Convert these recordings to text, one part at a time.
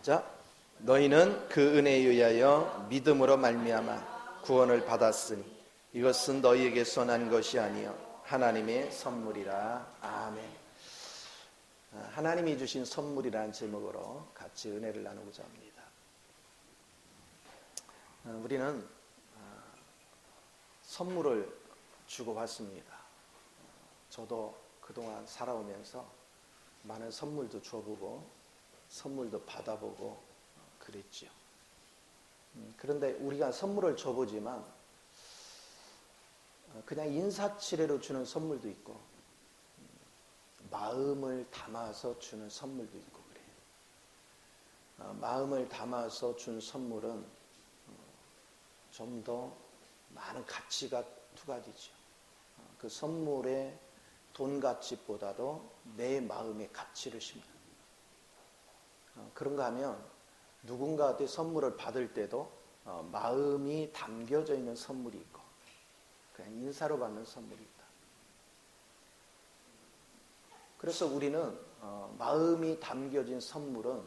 시작. 너희는 그 은혜에 의하여 믿음으로 말미암아 구원을 받았으니 이것은 너희에게서 난 것이 아니요 하나님의 선물이라. 아멘. 하나님이 주신 선물이라는 제목으로 같이 은혜를 나누고자 합니다. 우리는 선물을 주고받습니다. 저도 그동안 살아오면서 많은 선물도 줘보고 선물도 받아보고 그랬죠. 그런데 우리가 선물을 줘보지만 그냥 인사치레로 주는 선물도 있고 마음을 담아서 주는 선물도 있고 그래요. 마음을 담아서 준 선물은 좀 더 많은 가치가 두 가지죠. 그 선물의 돈 가치보다도 내 마음의 가치를 심는. 그런가 하면 누군가한테 선물을 받을 때도 마음이 담겨져 있는 선물이 있고 그냥 인사로 받는 선물이 있다. 그래서 우리는 마음이 담겨진 선물은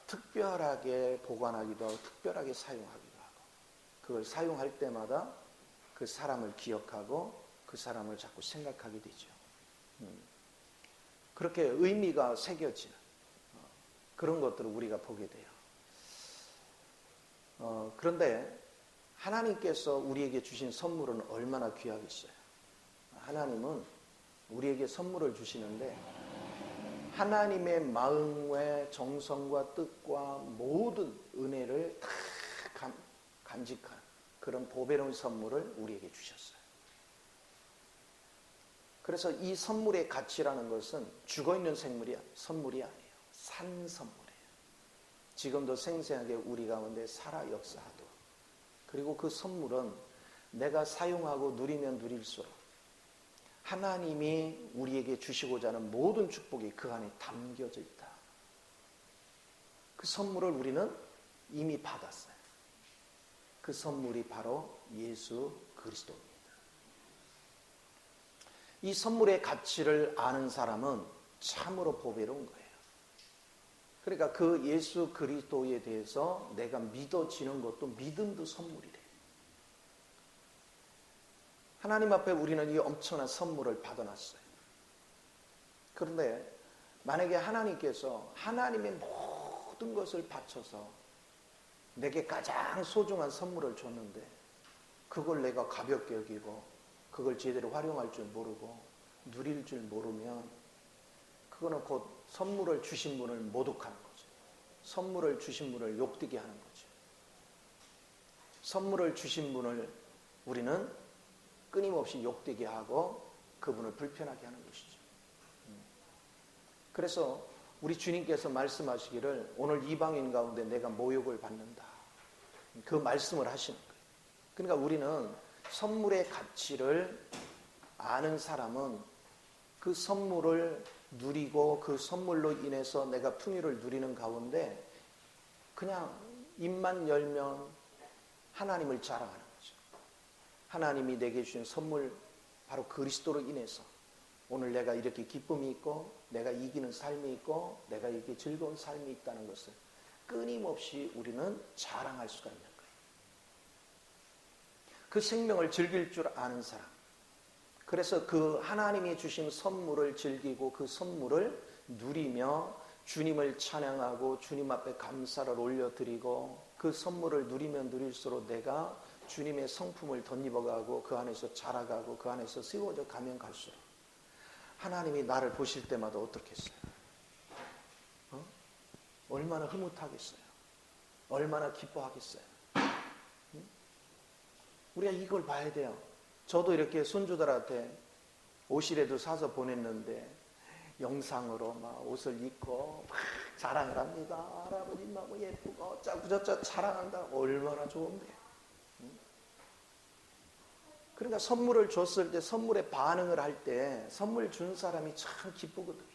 특별하게 보관하기도 하고 특별하게 사용하기도 하고 그걸 사용할 때마다 그 사람을 기억하고 그 사람을 자꾸 생각하게 되죠. 그렇게 의미가 새겨지는 그런 것들을 우리가 보게 돼요. 그런데 하나님께서 우리에게 주신 선물은 얼마나 귀하겠어요. 하나님은 우리에게 선물을 주시는데 하나님의 마음의 정성과 뜻과 모든 은혜를 다 간직한 그런 보배로운 선물을 우리에게 주셨어요. 그래서 이 선물의 가치라는 것은 죽어있는 선물이 아니에요. 산 선물이에요. 지금도 생생하게 우리 가운데 살아 역사하도록. 그리고 그 선물은 내가 사용하고 누리면 누릴수록 하나님이 우리에게 주시고자 하는 모든 축복이 그 안에 담겨져 있다. 그 선물을 우리는 이미 받았어요. 그 선물이 바로 예수 그리스도입니다. 이 선물의 가치를 아는 사람은 참으로 보배로운 거예요. 그러니까 그 예수 그리스도에 대해서 내가 믿어지는 것도 믿음도 선물이래. 하나님 앞에 우리는 이 엄청난 선물을 받아놨어요. 그런데 만약에 하나님께서 하나님의 모든 것을 바쳐서 내게 가장 소중한 선물을 줬는데 그걸 내가 가볍게 여기고 그걸 제대로 활용할 줄 모르고 누릴 줄 모르면 그거는 곧 선물을 주신 분을 모독하는 거죠. 선물을 주신 분을 욕되게 하는 거죠. 선물을 주신 분을 우리는 끊임없이 욕되게 하고 그분을 불편하게 하는 것이죠. 그래서 우리 주님께서 말씀하시기를 오늘 이방인 가운데 내가 모욕을 받는다. 그 말씀을 하시는 거예요. 그러니까 우리는 선물의 가치를 아는 사람은 그 선물을 누리고 그 선물로 인해서 내가 풍요를 누리는 가운데 그냥 입만 열면 하나님을 자랑하는 거죠. 하나님이 내게 주신 선물 바로 그리스도로 인해서 오늘 내가 이렇게 기쁨이 있고 내가 이기는 삶이 있고 내가 이렇게 즐거운 삶이 있다는 것을 끊임없이 우리는 자랑할 수가 있는 거예요. 그 생명을 즐길 줄 아는 사람. 그래서 그 하나님이 주신 선물을 즐기고 그 선물을 누리며 주님을 찬양하고 주님 앞에 감사를 올려드리고 그 선물을 누리면 누릴수록 내가 주님의 성품을 덧입어가고 그 안에서 자라가고 그 안에서 세워져 가면 갈수록 하나님이 나를 보실 때마다 어떻겠어요? 얼마나 흐뭇하겠어요? 얼마나 기뻐하겠어요? 우리가 이걸 봐야 돼요. 저도 이렇게 손주들한테 옷이라도 사서 보냈는데 영상으로 막 옷을 입고 막 자랑을 합니다. 할아버지 너무 예쁘고 어쩌고 저쩌고 자랑한다. 얼마나 좋은데. 그러니까 선물을 줬을 때 선물에 반응을 할 때 선물 준 사람이 참 기쁘거든요.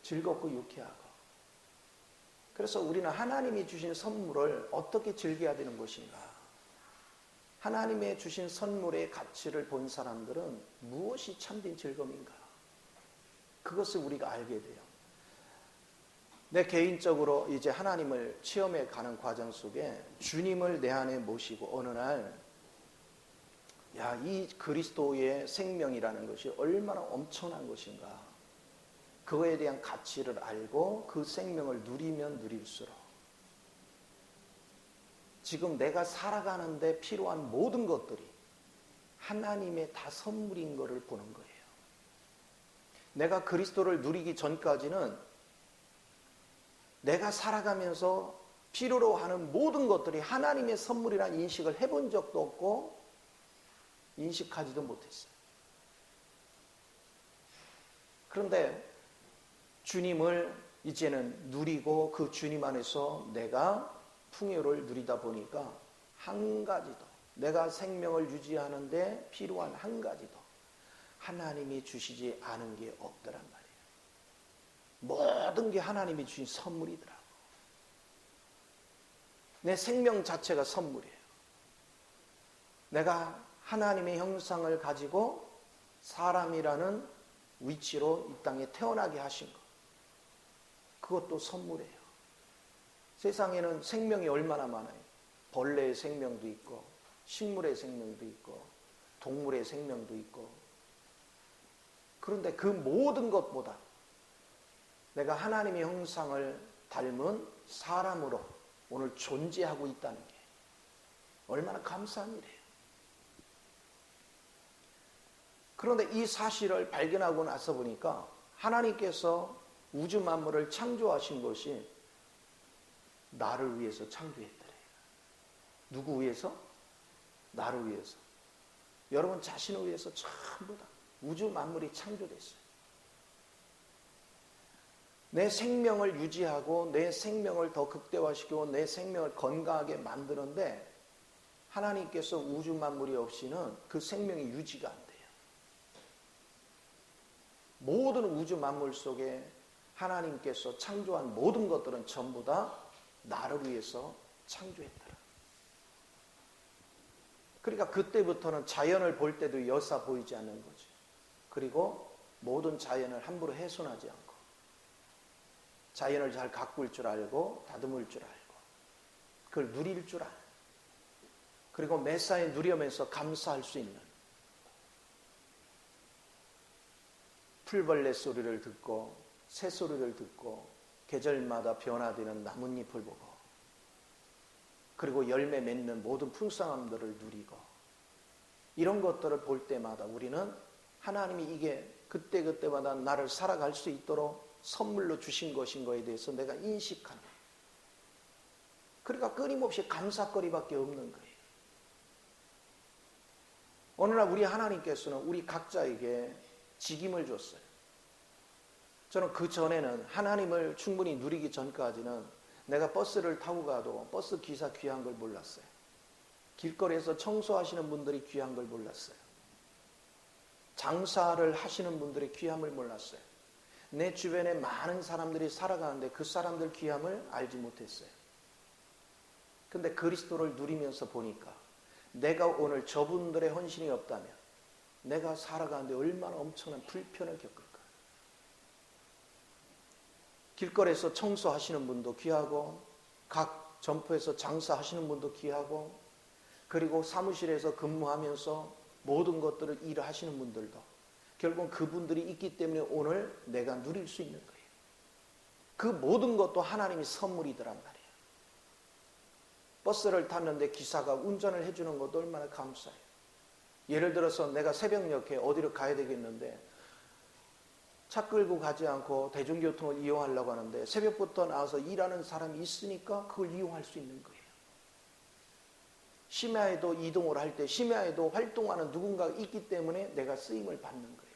즐겁고 유쾌하고. 그래서 우리는 하나님이 주신 선물을 어떻게 즐겨야 되는 것인가. 하나님의 주신 선물의 가치를 본 사람들은 무엇이 참된 즐거움인가. 그것을 우리가 알게 돼요. 내 개인적으로 이제 하나님을 체험해 가는 과정 속에 주님을 내 안에 모시고 어느 날, 야, 이 그리스도의 생명이라는 것이 얼마나 엄청난 것인가. 그거에 대한 가치를 알고 그 생명을 누리면 누릴수록 지금 내가 살아가는데 필요한 모든 것들이 하나님의 다 선물인 것을 보는 거예요. 내가 그리스도를 누리기 전까지는 내가 살아가면서 필요로 하는 모든 것들이 하나님의 선물이라는 인식을 해본 적도 없고 인식하지도 못했어요. 그런데 주님을 이제는 누리고 그 주님 안에서 내가 풍요를 누리다 보니까 한 가지 더, 내가 생명을 유지하는데 필요한 한 가지 더 하나님이 주시지 않은 게 없더란 말이에요. 모든 게 하나님이 주신 선물이더라고. 내 생명 자체가 선물이에요. 내가 하나님의 형상을 가지고 사람이라는 위치로 이 땅에 태어나게 하신 것, 그것도 선물이에요. 세상에는 생명이 얼마나 많아요. 벌레의 생명도 있고 식물의 생명도 있고 동물의 생명도 있고. 그런데 그 모든 것보다 내가 하나님의 형상을 닮은 사람으로 오늘 존재하고 있다는 게 얼마나 감사한 일이에요. 그런데 이 사실을 발견하고 나서 보니까 하나님께서 우주 만물을 창조하신 것이 나를 위해서 창조했더래요. 누구 위해서? 나를 위해서. 여러분 자신을 위해서 전부 다 우주 만물이 창조됐어요. 내 생명을 유지하고 내 생명을 더 극대화시키고 내 생명을 건강하게 만드는데 하나님께서 우주 만물이 없이는 그 생명이 유지가 안 돼요. 모든 우주 만물 속에 하나님께서 창조한 모든 것들은 전부 다 나를 위해서 창조했더라. 그러니까 그때부터는 자연을 볼 때도 여사 보이지 않는 거죠. 그리고 모든 자연을 함부로 훼손하지 않고 자연을 잘 가꿀 줄 알고 다듬을 줄 알고 그걸 누릴 줄 알고 그리고 매사에 누리면서 감사할 수 있는 풀벌레 소리를 듣고 새 소리를 듣고 계절마다 변화되는 나뭇잎을 보고 그리고 열매 맺는 모든 풍성함들을 누리고 이런 것들을 볼 때마다 우리는 하나님이 이게 그때그때마다 나를 살아갈 수 있도록 선물로 주신 것인 거에 대해서 내가 인식하는 거예요. 그러니까 끊임없이 감사거리밖에 없는 거예요. 어느 날 우리 하나님께서는 우리 각자에게 직임을 줬어요. 저는 그 전에는 하나님을 충분히 누리기 전까지는 내가 버스를 타고 가도 버스 기사 귀한 걸 몰랐어요. 길거리에서 청소하시는 분들이 귀한 걸 몰랐어요. 장사를 하시는 분들의 귀함을 몰랐어요. 내 주변에 많은 사람들이 살아가는데 그 사람들 귀함을 알지 못했어요. 근데 그리스도를 누리면서 보니까 내가 오늘 저분들의 헌신이 없다면 내가 살아가는데 얼마나 엄청난 불편을 겪을까. 길거리에서 청소하시는 분도 귀하고 각 점포에서 장사하시는 분도 귀하고 그리고 사무실에서 근무하면서 모든 것들을 일을 하시는 분들도 결국 그분들이 있기 때문에 오늘 내가 누릴 수 있는 거예요. 그 모든 것도 하나님의 선물이더란 말이에요. 버스를 탔는데 기사가 운전을 해주는 것도 얼마나 감사해요. 예를 들어서 내가 새벽녘에 어디로 가야 되겠는데 차 끌고 가지 않고 대중교통을 이용하려고 하는데 새벽부터 나와서 일하는 사람이 있으니까 그걸 이용할 수 있는 거예요. 심야에도 이동을 할 때 심야에도 활동하는 누군가가 있기 때문에 내가 쓰임을 받는 거예요.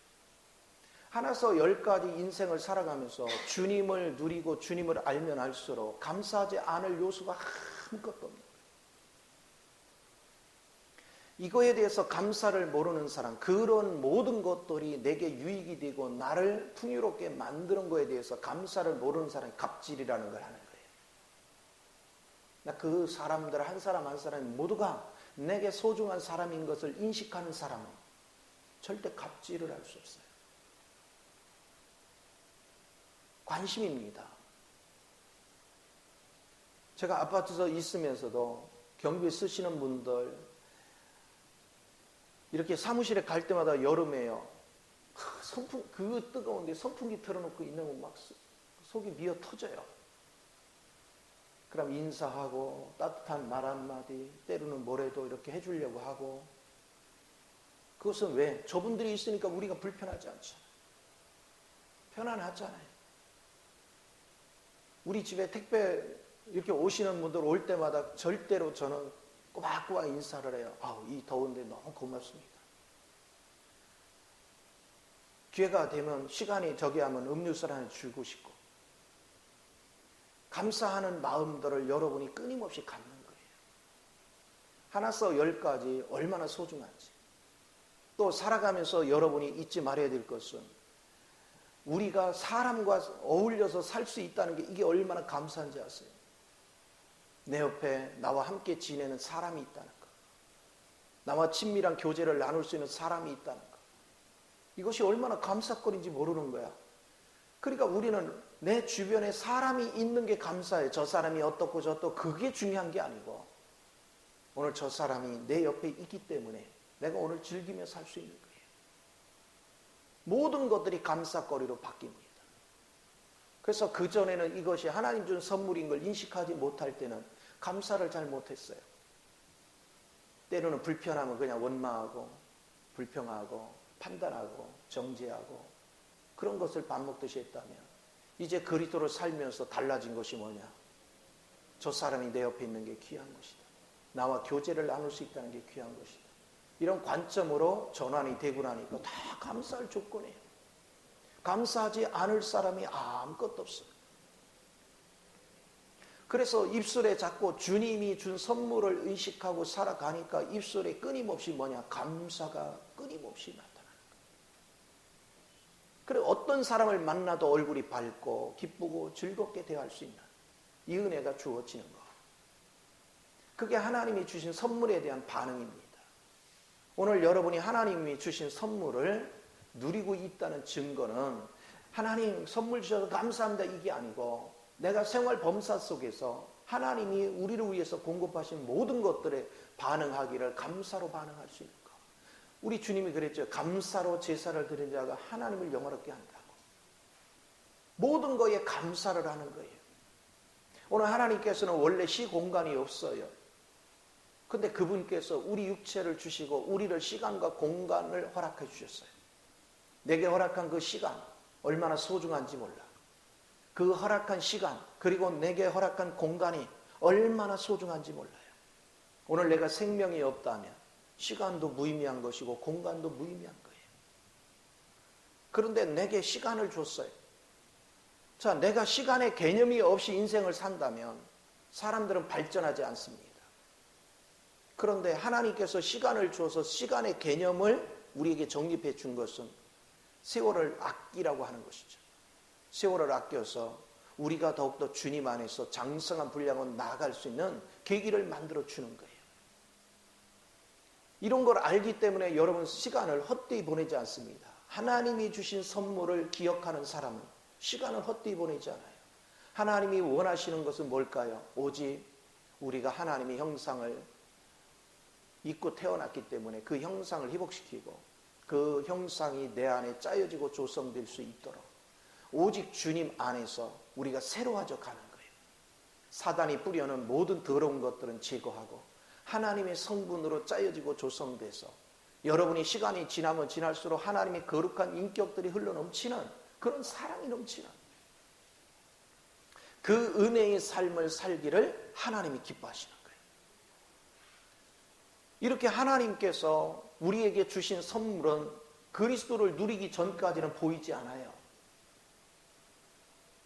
하나서 10가지 인생을 살아가면서 주님을 누리고 주님을 알면 알수록 감사하지 않을 요소가 아무것도 없는 거예요. 이거에 대해서 감사를 모르는 사람, 그런 모든 것들이 내게 유익이 되고 나를 풍요롭게 만드는 거에 대해서 감사를 모르는 사람이 갑질이라는 걸 하는 거예요. 그 사람들 한 사람 한 사람이 모두가 내게 소중한 사람인 것을 인식하는 사람은 절대 갑질을 할 수 없어요. 관심입니다. 제가 아파트에서 있으면서도 경비 쓰시는 분들 이렇게 사무실에 갈 때마다 여름에요. 선풍 그 뜨거운데 선풍기 틀어놓고 있는 거 막 속이 미어 터져요. 그럼 인사하고 따뜻한 말 한마디, 때로는 뭐라도 이렇게 해주려고 하고. 그것은 왜? 저분들이 있으니까 우리가 불편하지 않잖아요. 편안하잖아요. 우리 집에 택배 이렇게 오시는 분들 올 때마다 절대로 저는 꼬박꼬박 인사를 해요. 아우, 이 더운데 너무 고맙습니다. 기회가 되면 시간이 저기 하면 음료수를 하나 주고 싶고, 감사하는 마음들을 여러분이 끊임없이 갖는 거예요. 하나서 열까지 얼마나 소중한지. 또 살아가면서 여러분이 잊지 말아야 될 것은 우리가 사람과 어울려서 살 수 있다는 게 이게 얼마나 감사한지 아세요? 내 옆에 나와 함께 지내는 사람이 있다는 것. 나와 친밀한 교제를 나눌 수 있는 사람이 있다는 것. 이것이 얼마나 감사거리인지 모르는 거야. 그러니까 우리는 내 주변에 사람이 있는 게 감사해. 저 사람이 어떻고 저떻고 그게 중요한 게 아니고 오늘 저 사람이 내 옆에 있기 때문에 내가 오늘 즐기며 살 수 있는 거예요. 모든 것들이 감사거리로 바뀝니다. 그래서 그전에는 이것이 하나님 준 선물인 걸 인식하지 못할 때는 감사를 잘 못했어요. 때로는 불편하면 그냥 원망하고 불평하고 판단하고 정죄하고 그런 것을 밥 먹듯이 했다면 이제 그리스도로 살면서 달라진 것이 뭐냐? 저 사람이 내 옆에 있는 게 귀한 것이다. 나와 교제를 나눌 수 있다는 게 귀한 것이다. 이런 관점으로 전환이 되고 나니까 다 감사할 조건이에요. 감사하지 않을 사람이 아무것도 없어요. 그래서 입술에 자꾸 주님이 준 선물을 의식하고 살아가니까 입술에 끊임없이 뭐냐? 감사가 끊임없이 나타나는 거예요. 그리고 어떤 사람을 만나도 얼굴이 밝고 기쁘고 즐겁게 대할 수 있는 이 은혜가 주어지는 것. 그게 하나님이 주신 선물에 대한 반응입니다. 오늘 여러분이 하나님이 주신 선물을 누리고 있다는 증거는 하나님 선물 주셔서 감사합니다 이게 아니고 내가 생활 범사 속에서 하나님이 우리를 위해서 공급하신 모든 것들에 반응하기를 감사로 반응할 수 있는 것. 우리 주님이 그랬죠. 감사로 제사를 드린 자가 하나님을 영화롭게 한다고. 모든 거에 감사를 하는 거예요. 오늘 하나님께서는 원래 시공간이 없어요. 근데 그분께서 우리 육체를 주시고 우리를 시간과 공간을 허락해 주셨어요. 내게 허락한 그 시간 얼마나 소중한지 몰라. 그 허락한 시간 그리고 내게 허락한 공간이 얼마나 소중한지 몰라요. 오늘 내가 생명이 없다면 시간도 무의미한 것이고 공간도 무의미한 거예요. 그런데 내게 시간을 줬어요. 자, 내가 시간의 개념이 없이 인생을 산다면 사람들은 발전하지 않습니다. 그런데 하나님께서 시간을 주어서 시간의 개념을 우리에게 정립해 준 것은 세월을 아끼라고 하는 것이죠. 세월을 아껴서 우리가 더욱더 주님 안에서 장성한 분량으로 나아갈 수 있는 계기를 만들어 주는 거예요. 이런 걸 알기 때문에 여러분 시간을 헛되이 보내지 않습니다. 하나님이 주신 선물을 기억하는 사람은 시간을 헛되이 보내지 않아요. 하나님이 원하시는 것은 뭘까요? 오직 우리가 하나님의 형상을 입고 태어났기 때문에 그 형상을 회복시키고 그 형상이 내 안에 짜여지고 조성될 수 있도록 오직 주님 안에서 우리가 새로워져 가는 거예요. 사단이 뿌려놓은 모든 더러운 것들은 제거하고 하나님의 성분으로 짜여지고 조성돼서 여러분이 시간이 지나면 지날수록 하나님의 거룩한 인격들이 흘러넘치는 그런 사랑이 넘치는 그 은혜의 삶을 살기를 하나님이 기뻐하시는 거예요. 이렇게 하나님께서 우리에게 주신 선물은 그리스도를 누리기 전까지는 보이지 않아요.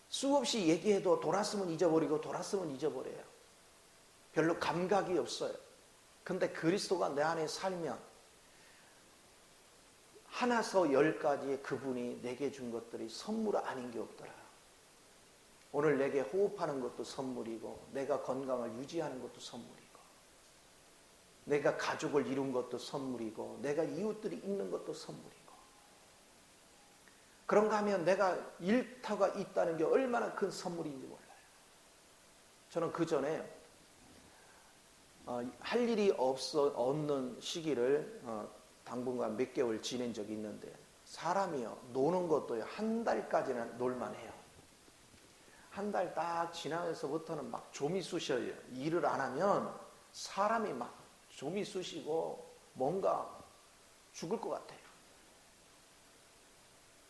수없이 얘기해도 돌았으면 잊어버리고 돌았으면 잊어버려요. 별로 감각이 없어요. 근데 그리스도가 내 안에 살면 하나서 열까지의 그분이 내게 준 것들이 선물 아닌 게 없더라. 오늘 내게 호흡하는 것도 선물이고 내가 건강을 유지하는 것도 선물이고 내가 가족을 이룬 것도 선물이고 내가 이웃들이 있는 것도 선물이고 그런가 하면 내가 일터가 있다는 게 얼마나 큰 선물인지 몰라요. 저는 그 전에 할 일이 없는 시기를 당분간 몇 개월 지낸 적이 있는데, 사람이요, 노는 것도 한 달까지는 놀만해요. 한 달 딱 지나면서부터는 막 좀이 쑤셔요. 일을 안 하면 사람이 막 좀이 쑤시고 뭔가 죽을 것 같아요.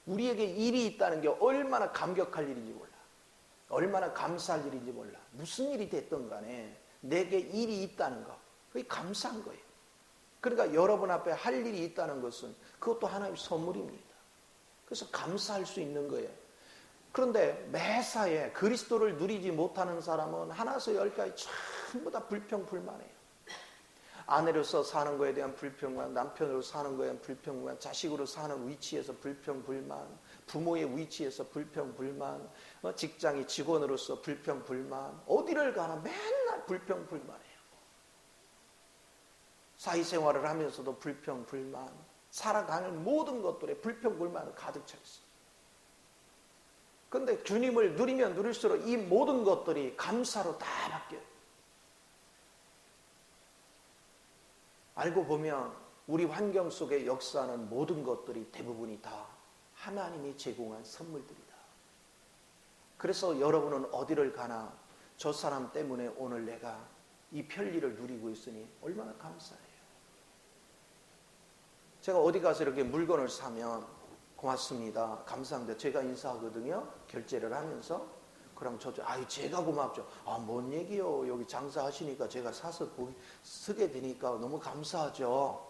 우리에게 일이 있다는 게 얼마나 감격할 일인지 몰라. 얼마나 감사할 일인지 몰라. 무슨 일이 됐든 간에 내게 일이 있다는 거, 그게 감사한 거예요. 그러니까 여러분 앞에 할 일이 있다는 것은 그것도 하나의 선물입니다. 그래서 감사할 수 있는 거예요. 그런데 매사에 그리스도를 누리지 못하는 사람은 하나에서 열까지 전부 다 불평불만해요. 아내로서 사는 거에 대한 불평만, 남편으로 사는 거에 대한 불평만, 자식으로 사는 위치에서 불평불만, 부모의 위치에서 불평불만, 직장의 직원으로서 불평불만, 어디를 가나 맨날 불평불만해요. 사회생활을 하면서도 불평불만, 살아가는 모든 것들에 불평불만을 가득 차 있어요. 그런데 주님을 누리면 누릴수록 이 모든 것들이 감사로 다 바뀌어요. 알고 보면 우리 환경 속에 역사하는 모든 것들이 대부분이 다 하나님이 제공한 선물들이다. 그래서 여러분은 어디를 가나 저 사람 때문에 오늘 내가 이 편리를 누리고 있으니 얼마나 감사해요. 제가 어디 가서 이렇게 물건을 사면 고맙습니다, 감사합니다, 제가 인사하거든요. 결제를 하면서. 그럼 제가 고맙죠. 뭔 얘기요? 여기 장사하시니까 제가 사서 쓰게 되니까 너무 감사하죠.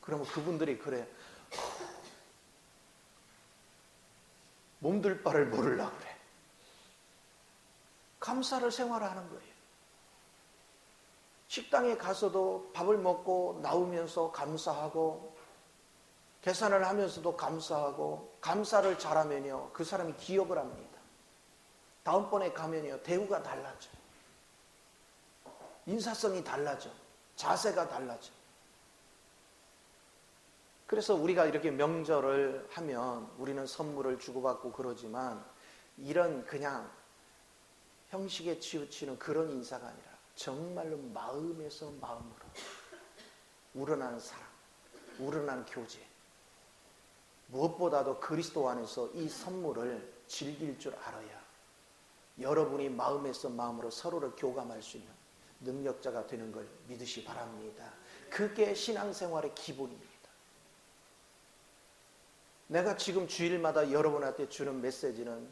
그러면 그분들이 그래, 몸둘 바를 모르려 그래. 감사를 생활하는 거예요. 식당에 가서도 밥을 먹고 나오면서 감사하고, 계산을 하면서도 감사하고, 감사를 잘하면요, 그 사람이 기억을 합니다. 다음번에 가면요, 대우가 달라져. 인사성이 달라져. 자세가 달라져. 그래서 우리가 이렇게 명절을 하면 우리는 선물을 주고받고 그러지만, 이런 그냥 형식에 치우치는 그런 인사가 아니라 정말로 마음에서 마음으로 우러나는 사랑, 우러나는 교제, 무엇보다도 그리스도 안에서 이 선물을 즐길 줄 알아야 여러분이 마음에서 마음으로 서로를 교감할 수 있는 능력자가 되는 걸 믿으시 바랍니다. 그게 신앙생활의 기본입니다. 내가 지금 주일마다 여러분한테 주는 메시지는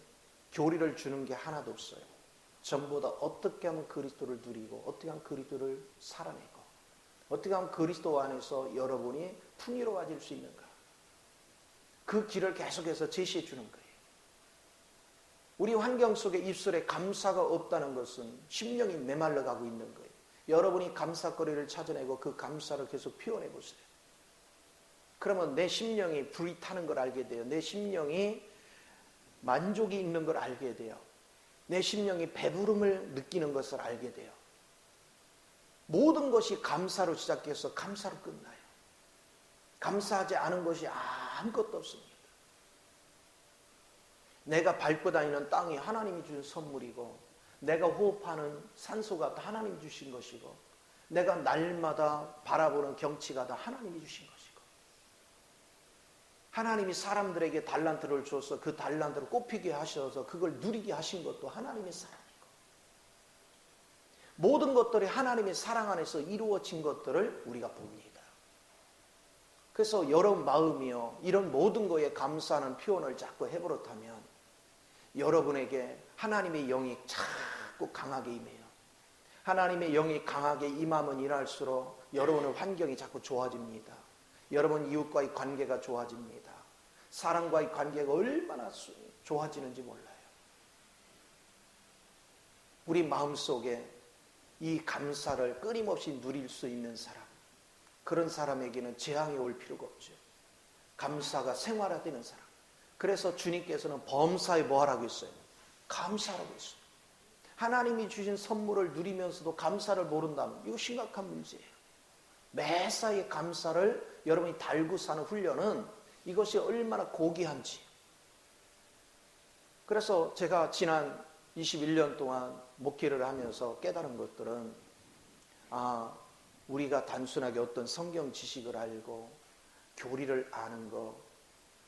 교리를 주는 게 하나도 없어요. 전부 다 어떻게 하면 그리스도를 누리고, 어떻게 하면 그리스도를 살아내고, 어떻게 하면 그리스도 안에서 여러분이 풍요로워질 수 있는가, 그 길을 계속해서 제시해 주는 거예요. 우리 환경 속에 입술에 감사가 없다는 것은 심령이 메말라 가고 있는 거예요. 여러분이 감사거리를 찾아내고 그 감사를 계속 표현해 보세요. 그러면 내 심령이 불이 타는 걸 알게 돼요. 내 심령이 만족이 있는 걸 알게 돼요. 내 심령이 배부름을 느끼는 것을 알게 돼요. 모든 것이 감사로 시작해서 감사로 끝나요. 감사하지 않은 것이 아무것도 없습니다. 내가 밟고 다니는 땅이 하나님이 주신 선물이고, 내가 호흡하는 산소가 다 하나님이 주신 것이고, 내가 날마다 바라보는 경치가 다 하나님이 주신 것이고, 하나님이 사람들에게 달란트를 줘서 그 달란트를 꽃피게 하셔서 그걸 누리게 하신 것도 하나님의 사랑이고, 모든 것들이 하나님의 사랑 안에서 이루어진 것들을 우리가 봅니다. 그래서 여러분 마음이요, 이런 모든 거에 감사하는 표현을 자꾸 해버렸다면 여러분에게 하나님의 영이 자꾸 강하게 임해요. 하나님의 영이 강하게 임하면 임할수록 여러분의 환경이 자꾸 좋아집니다. 여러분 이웃과의 관계가 좋아집니다. 사람과의 관계가 얼마나 좋아지는지 몰라요. 우리 마음속에 이 감사를 끊임없이 누릴 수 있는 사람, 그런 사람에게는 재앙이 올 필요가 없죠. 감사가 생활화되는 사람. 그래서 주님께서는 범사에 뭐 하라고 했어요? 감사라고 했어요. 하나님이 주신 선물을 누리면서도 감사를 모른다면 이거 심각한 문제예요. 매사에 감사를 여러분이 달고 사는 훈련은 이것이 얼마나 고귀한지. 그래서 제가 지난 21년 동안 목회를 하면서 깨달은 것들은, 우리가 단순하게 어떤 성경 지식을 알고 교리를 아는 것,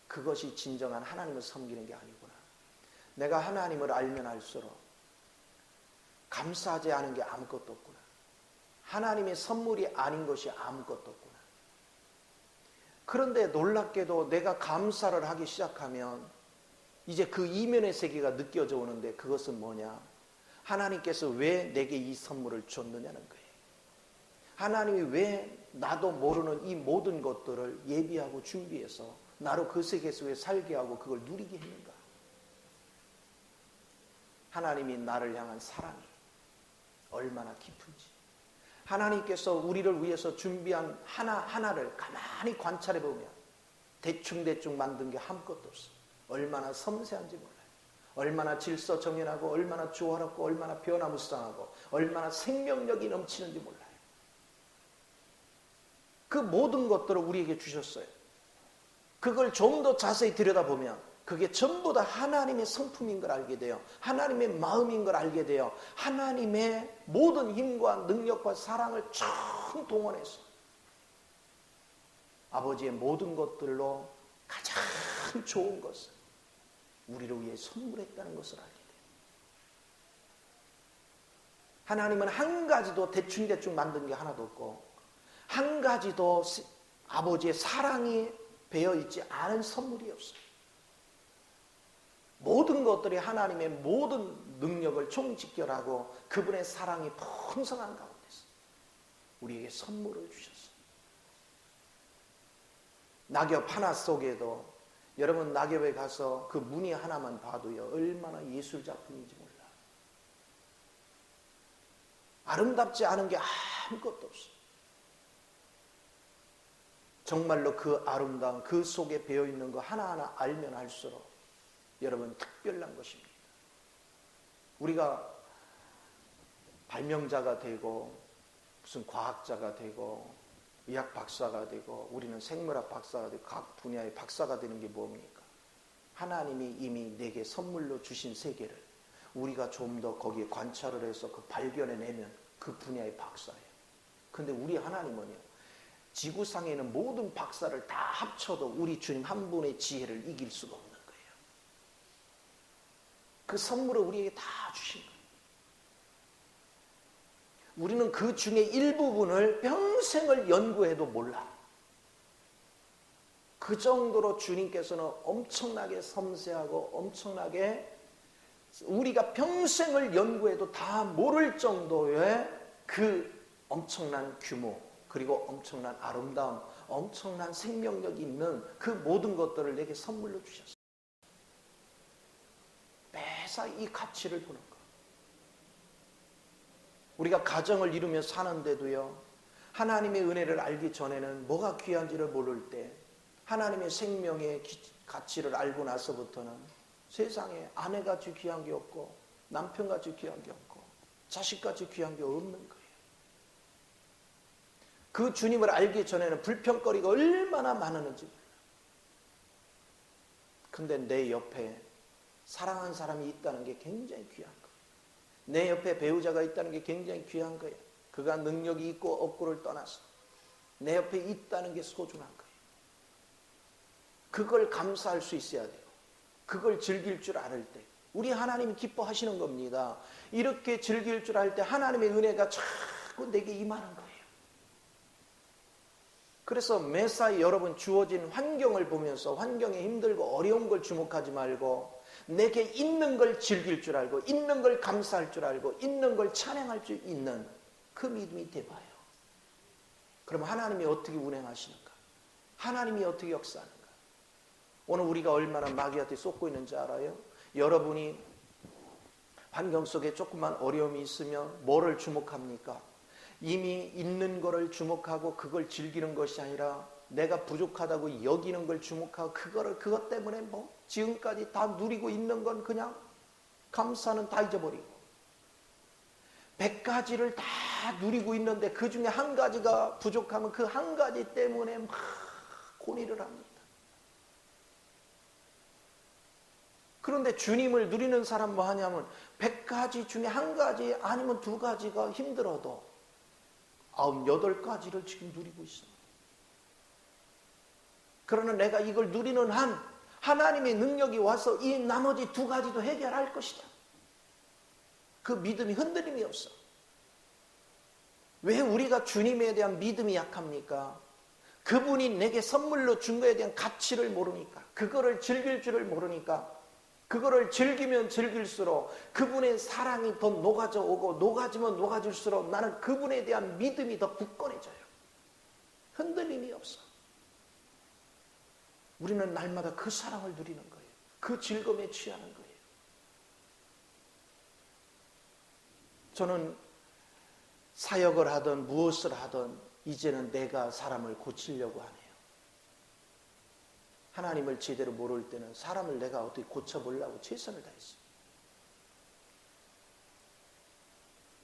그것이 진정한 하나님을 섬기는 게 아니구나. 내가 하나님을 알면 알수록 감사하지 않은 게 아무것도 없구나. 하나님의 선물이 아닌 것이 아무것도 없구나. 그런데 놀랍게도 내가 감사를 하기 시작하면 이제 그 이면의 세계가 느껴져 오는데, 그것은 뭐냐? 하나님께서 왜 내게 이 선물을 줬느냐는 거예요. 하나님이 왜 나도 모르는 이 모든 것들을 예비하고 준비해서 나로 그 세계 속에 살게 하고 그걸 누리게 했는가? 하나님이 나를 향한 사랑이 얼마나 깊은지, 하나님께서 우리를 위해서 준비한 하나하나를 가만히 관찰해 보면 대충대충 만든 게 아무것도 없어. 얼마나 섬세한지 몰라요. 얼마나 질서정연하고, 얼마나 조화롭고, 얼마나 변화무쌍하고, 얼마나 생명력이 넘치는지 몰라요. 그 모든 것들을 우리에게 주셨어요. 그걸 좀 더 자세히 들여다보면 그게 전부 다 하나님의 성품인 걸 알게 돼요. 하나님의 마음인 걸 알게 돼요. 하나님의 모든 힘과 능력과 사랑을 총 동원해서 아버지의 모든 것들로 가장 좋은 것을 우리를 위해 선물했다는 것을 알게 돼요. 하나님은 한 가지도 대충대충 만든 게 하나도 없고, 한 가지도 아버지의 사랑이 배어있지 않은 선물이 없어요. 모든 것들이 하나님의 모든 능력을 총집결하고 그분의 사랑이 풍성한 가운데서 우리에게 선물을 주셨어요. 낙엽 하나 속에도, 여러분 낙엽에 가서 그 무늬 하나만 봐도요, 얼마나 예술작품인지 몰라. 아름답지 않은 게 아무것도 없어요. 정말로 그 아름다움, 그 속에 배어있는 거 하나하나 알면 알수록 여러분 특별한 것입니다. 우리가 발명자가 되고 무슨 과학자가 되고 의학 박사가 되고 우리는 생물학 박사가 되고 각 분야의 박사가 되는 게 뭡니까? 하나님이 이미 내게 선물로 주신 세계를 우리가 좀 더 거기에 관찰을 해서 그 발견해내면 그 분야의 박사예요. 근데 우리 하나님은요, 지구상에 있는 모든 박사를 다 합쳐도 우리 주님 한 분의 지혜를 이길 수가 없는 거예요. 그 선물을 우리에게 다 주신 거예요. 우리는 그 중에 일부분을 평생을 연구해도 몰라. 그 정도로 주님께서는 엄청나게 섬세하고 엄청나게 우리가 평생을 연구해도 다 모를 정도의 그 엄청난 규모, 그리고 엄청난 아름다움, 엄청난 생명력이 있는 그 모든 것들을 내게 선물로 주셨어요. 매사 이 가치를 보는 거. 우리가 가정을 이루며 사는데도요, 하나님의 은혜를 알기 전에는 뭐가 귀한지를 모를 때 하나님의 생명의 가치를 알고 나서부터는 세상에 아내같이 귀한 게 없고 남편같이 귀한 게 없고 자식같이 귀한 게 없는 거예요. 그 주님을 알기 전에는 불평거리가 얼마나 많았는지 몰라요. 근데 내 옆에 사랑하는 사람이 있다는 게 굉장히 귀한 거예요. 내 옆에 배우자가 있다는 게 굉장히 귀한 거예요. 그가 능력이 있고 없고를 떠나서 내 옆에 있다는 게 소중한 거예요. 그걸 감사할 수 있어야 돼요. 그걸 즐길 줄 알 때 우리 하나님이 기뻐하시는 겁니다. 이렇게 즐길 줄 알 때 하나님의 은혜가 자꾸 내게 임하는 거예요. 그래서 매사 여러분 주어진 환경을 보면서 환경에 힘들고 어려운 걸 주목하지 말고 내게 있는 걸 즐길 줄 알고 있는 걸 감사할 줄 알고 있는 걸 찬양할 줄 있는 그 믿음이 돼봐요. 그럼 하나님이 어떻게 운행하시는가? 하나님이 어떻게 역사하는가? 오늘 우리가 얼마나 마귀한테 쏟고 있는지 알아요? 여러분이 환경 속에 조금만 어려움이 있으면 뭐를 주목합니까? 이미 있는 거를 주목하고 그걸 즐기는 것이 아니라 내가 부족하다고 여기는 걸 주목하고 그것 때문에 뭐 지금까지 다 누리고 있는 건 그냥 감사는 다 잊어버리고 100가지를 다 누리고 있는데 그 중에 한 가지가 부족하면 그 한 가지 때문에 막 고뇌를 합니다. 그런데 주님을 누리는 사람 뭐 하냐면 100가지 중에 한 가지 아니면 두 가지가 힘들어도 98가지를 지금 누리고 있어. 그러나 내가 이걸 누리는 한 하나님의 능력이 와서 이 나머지 두 가지도 해결할 것이다. 그 믿음이 흔들림이 없어. 왜 우리가 주님에 대한 믿음이 약합니까? 그분이 내게 선물로 준 거에 대한 가치를 모르니까, 그거를 즐길 줄을 모르니까, 그거를 즐기면 즐길수록 그분의 사랑이 더 녹아져 오고 녹아지면 녹아질수록 나는 그분에 대한 믿음이 더 굳건해져요. 흔들림이 없어. 우리는 날마다 그 사랑을 누리는 거예요. 그 즐거움에 취하는 거예요. 저는 사역을 하든 무엇을 하든 이제는 내가 사람을 고치려고 하네요. 하나님을 제대로 모를 때는 사람을 내가 어떻게 고쳐보려고 최선을 다했어요.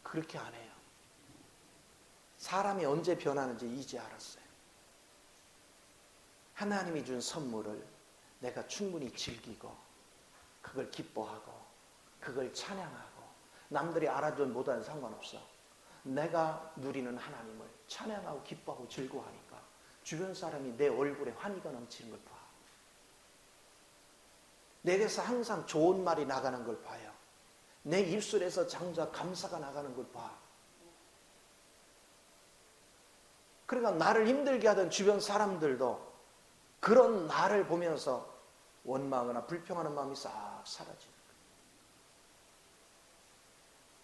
그렇게 안 해요. 사람이 언제 변하는지 이제 알았어요. 하나님이 준 선물을 내가 충분히 즐기고 그걸 기뻐하고 그걸 찬양하고 남들이 알아든 못하든 상관없어. 내가 누리는 하나님을 찬양하고 기뻐하고 즐거워하니까 주변 사람이 내 얼굴에 환희가 넘치는 걸 봐. 내게서 항상 좋은 말이 나가는 걸 봐요. 내 입술에서 장자 감사가 나가는 걸 봐. 그러니까 나를 힘들게 하던 주변 사람들도 그런 나를 보면서 원망하거나 불평하는 마음이 싹 사라지는 거예요.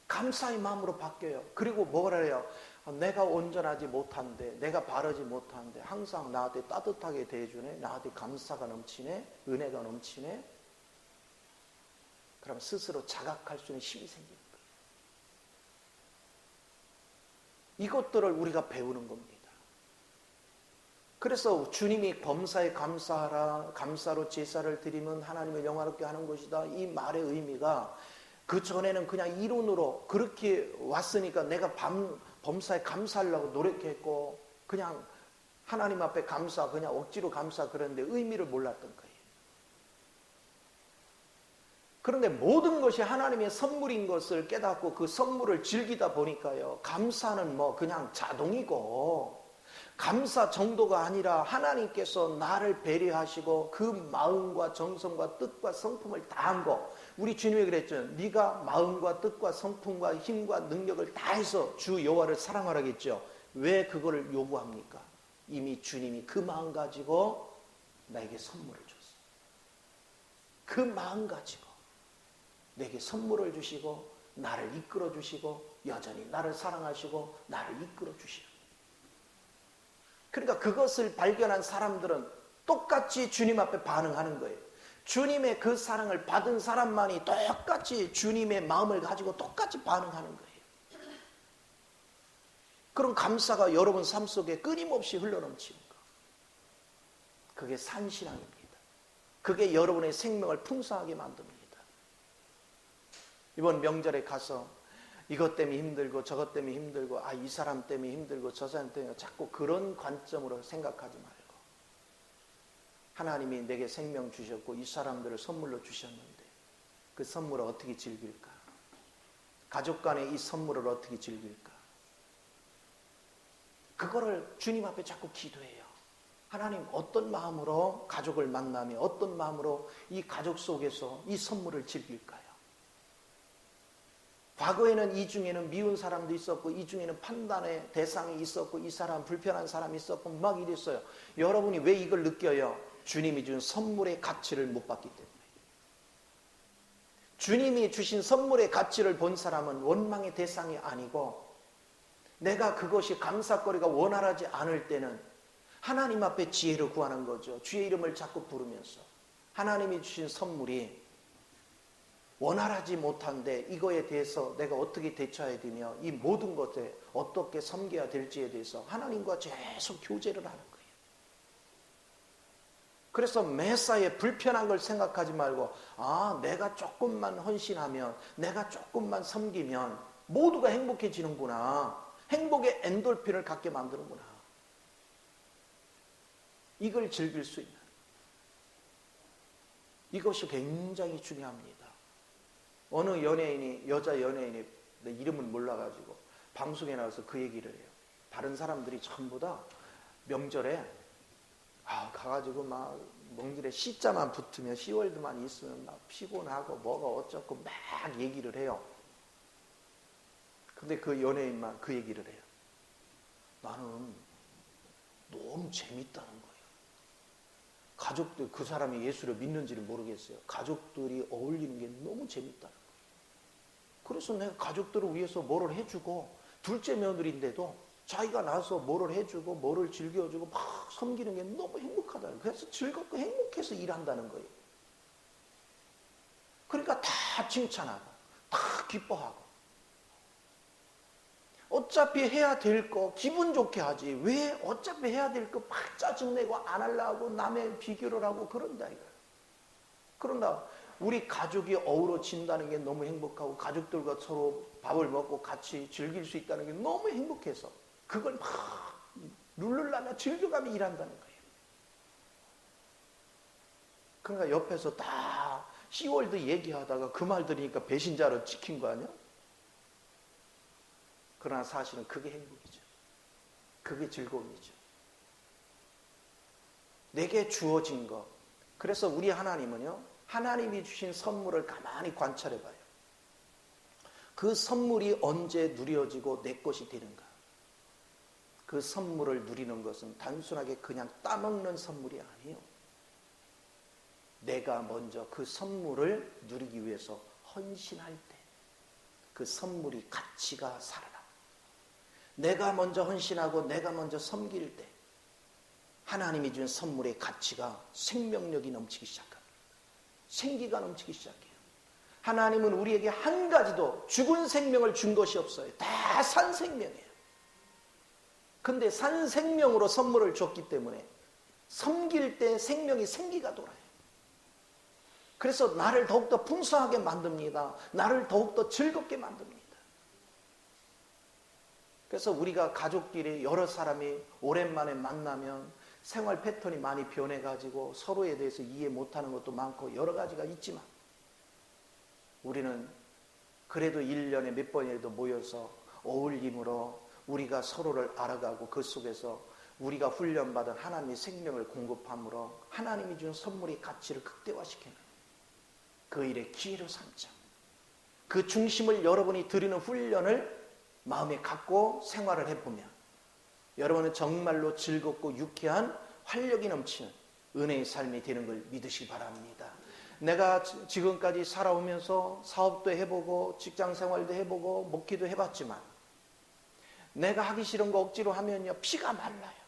감사의 마음으로 바뀌어요. 그리고 뭐라 해요? 내가 온전하지 못한데, 내가 바르지 못한데 항상 나한테 따뜻하게 대해주네, 나한테 감사가 넘치네, 은혜가 넘치네. 그럼 스스로 자각할 수 있는 힘이 생기는 거예요. 이것들을 우리가 배우는 겁니다. 그래서 주님이 범사에 감사하라, 감사로 제사를 드리면 하나님을 영화롭게 하는 것이다. 이 말의 의미가 그 전에는 그냥 이론으로 그렇게 왔으니까 내가 범사에 감사하려고 노력했고 그냥 하나님 앞에 감사, 그냥 억지로 감사 그랬는데 의미를 몰랐던 거예요. 그런데 모든 것이 하나님의 선물인 것을 깨닫고 그 선물을 즐기다 보니까요, 감사는 뭐 그냥 자동이고 감사 정도가 아니라 하나님께서 나를 배려하시고 그 마음과 정성과 뜻과 성품을 다한 거, 우리 주님이 그랬죠. 네가 마음과 뜻과 성품과 힘과 능력을 다해서 주 여호와를 사랑하라겠죠. 왜 그거를 요구합니까? 이미 주님이 그 마음 가지고 나에게 선물을 줬어. 그 마음 가지고 내게 선물을 주시고 나를 이끌어 주시고 여전히 나를 사랑하시고 나를 이끌어 주시고, 그러니까 그것을 발견한 사람들은 똑같이 주님 앞에 반응하는 거예요. 주님의 그 사랑을 받은 사람만이 똑같이 주님의 마음을 가지고 똑같이 반응하는 거예요. 그런 감사가 여러분 삶 속에 끊임없이 흘러넘치는 거. 그게 산신앙입니다. 그게 여러분의 생명을 풍성하게 만듭니다. 이번 명절에 가서 이것 때문에 힘들고 저것 때문에 힘들고 이 사람 때문에 힘들고 저 사람 때문에, 자꾸 그런 관점으로 생각하지 말고 하나님이 내게 생명 주셨고 이 사람들을 선물로 주셨는데 그 선물을 어떻게 즐길까? 가족 간에 이 선물을 어떻게 즐길까? 그거를 주님 앞에 자꾸 기도해요. 하나님, 어떤 마음으로 가족을 만나며 어떤 마음으로 이 가족 속에서 이 선물을 즐길까요? 과거에는 이 중에는 미운 사람도 있었고 이 중에는 판단의 대상이 있었고 이 사람 불편한 사람이 있었고 막 이랬어요. 여러분이 왜 이걸 느껴요? 주님이 준 선물의 가치를 못 봤기 때문에. 주님이 주신 선물의 가치를 본 사람은 원망의 대상이 아니고, 내가 그것이 감사거리가 원활하지 않을 때는 하나님 앞에 지혜를 구하는 거죠. 주의 이름을 자꾸 부르면서 하나님이 주신 선물이 원활하지 못한데 이거에 대해서 내가 어떻게 대처해야 되며 이 모든 것에 어떻게 섬겨야 될지에 대해서 하나님과 계속 교제를 하는 거예요. 그래서 매사에 불편한 걸 생각하지 말고, 내가 조금만 헌신하면, 내가 조금만 섬기면 모두가 행복해지는구나, 행복의 엔돌핀을 갖게 만드는구나, 이걸 즐길 수 있는, 이것이 굉장히 중요합니다. 어느 연예인이, 여자 연예인이, 내 이름은 몰라가지고 방송에 나와서 그 얘기를 해요. 다른 사람들이 전부 다 명절에 가가지고 막 명절에 C자만 붙으면, C월드만 있으면 막 피곤하고 뭐가 어쩌고 막 얘기를 해요. 근데 그 연예인만 그 얘기를 해요. 나는 너무 재밌다는 거예요. 가족들, 그 사람이 예수를 믿는지는 모르겠어요. 가족들이 어울리는 게 너무 재밌다는 거예요. 그래서 내가 가족들을 위해서 뭐를 해주고, 둘째 며느리인데도 자기가 나서 뭐를 해주고 뭐를 즐겨주고 막 섬기는 게 너무 행복하다. 그래서 즐겁고 행복해서 일한다는 거예요. 그러니까 다 칭찬하고 다 기뻐하고, 어차피 해야 될 거 기분 좋게 하지 왜 어차피 해야 될 거 막 짜증내고 안 하려고 남의 비교를 하고 그런다 이거예요. 그런다 우리 가족이 어우러진다는 게 너무 행복하고, 가족들과 서로 밥을 먹고 같이 즐길 수 있다는 게 너무 행복해서 그걸 막 누르려면 즐겨가며 일한다는 거예요. 그러니까 옆에서 다 시월드 얘기하다가 그 말 들으니까 배신자로 찍힌 거 아니야? 그러나 사실은 그게 행복이죠. 그게 즐거움이죠. 내게 주어진 것. 그래서 우리 하나님은요, 하나님이 주신 선물을 가만히 관찰해 봐요. 그 선물이 언제 누려지고 내 것이 되는가? 그 선물을 누리는 것은 단순하게 그냥 따먹는 선물이 아니에요. 내가 먼저 그 선물을 누리기 위해서 헌신할 때 그 선물이 가치가 살아나. 내가 먼저 헌신하고 내가 먼저 섬길 때 하나님이 준 선물의 가치가 생명력이 넘치기 시작합니다. 생기가 넘치기 시작해요. 하나님은 우리에게 한 가지도 죽은 생명을 준 것이 없어요. 다 산 생명이에요. 근데 산 생명으로 선물을 줬기 때문에 섬길 때 생명이 생기가 돌아요. 그래서 나를 더욱더 풍성하게 만듭니다. 나를 더욱더 즐겁게 만듭니다. 그래서 우리가 가족끼리 여러 사람이 오랜만에 만나면 생활 패턴이 많이 변해가지고 서로에 대해서 이해 못하는 것도 많고 여러 가지가 있지만, 우리는 그래도 1년에 몇 번이라도 모여서 어울림으로 우리가 서로를 알아가고 그 속에서 우리가 훈련받은 하나님의 생명을 공급함으로 하나님이 준 선물의 가치를 극대화시키는 그 일의 기회로 삼자. 그 중심을 여러분이 드리는 훈련을 마음에 갖고 생활을 해보면 여러분은 정말로 즐겁고 유쾌한 활력이 넘치는 은혜의 삶이 되는 걸 믿으시기 바랍니다. 내가 지금까지 살아오면서 사업도 해보고 직장생활도 해보고 목회도 해봤지만 내가 하기 싫은 거 억지로 하면요 피가 말라요.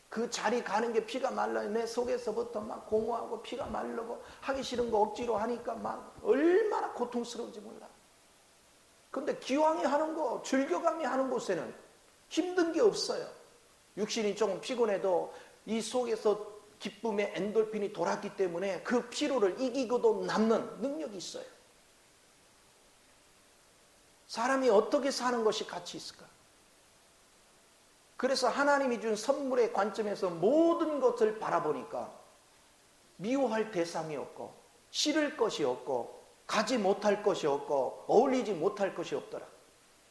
그 자리 가는 게 피가 말라요. 내 속에서부터 막 공허하고 피가 마르고 하기 싫은 거 억지로 하니까 막 얼마나 고통스러운지 몰라. 근데 기왕에 하는 거, 즐겨가며 하는 곳에는 힘든 게 없어요. 육신이 조금 피곤해도 이 속에서 기쁨의 엔돌핀이 돌았기 때문에 그 피로를 이기고도 남는 능력이 있어요. 사람이 어떻게 사는 것이 가치 있을까? 그래서 하나님이 준 선물의 관점에서 모든 것을 바라보니까 미워할 대상이 없고 싫을 것이 없고 가지 못할 것이 없고 어울리지 못할 것이 없더라.